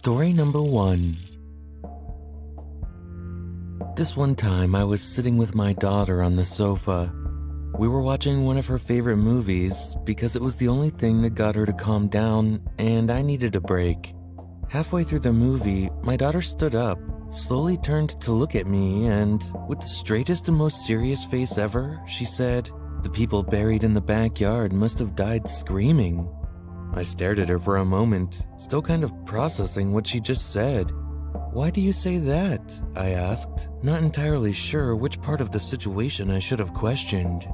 Story number 1. This one time I was sitting with my daughter on the sofa. We were watching one of her favorite movies because it was the only thing that got her to calm down, and I needed a break. Halfway through the movie, my daughter stood up, slowly turned to look at me, and with the straightest and most serious face ever, she said, "The people buried in the backyard must have died screaming." I stared at her for a moment, still kind of processing what she just said. "Why do you say that?" I asked, not entirely sure which part of the situation I should have questioned.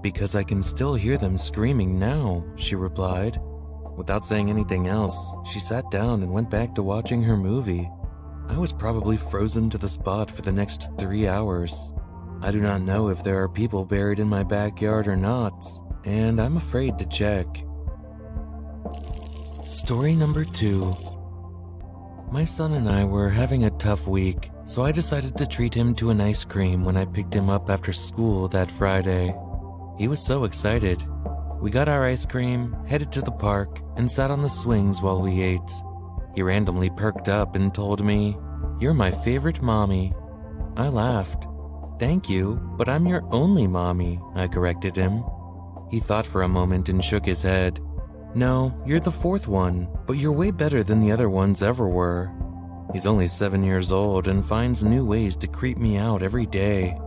"Because I can still hear them screaming now," she replied. Without saying anything else, she sat down and went back to watching her movie. I was probably frozen to the spot for the next 3 hours. I do not know if there are people buried in my backyard or not, and I'm afraid to check. Story number 2. My son and I were having a tough week, so I decided to treat him to an ice cream when I picked him up after school that Friday. He was so excited. We got our ice cream, headed to the park, and sat on the swings while we ate. He randomly perked up and told me, "You're my favorite mommy." I laughed. "Thank you, but I'm your only mommy," I corrected him. He thought for a moment and shook his head. "No, you're the 4th one, but you're way better than the other ones ever were." He's only 7 years old and finds new ways to creep me out every day.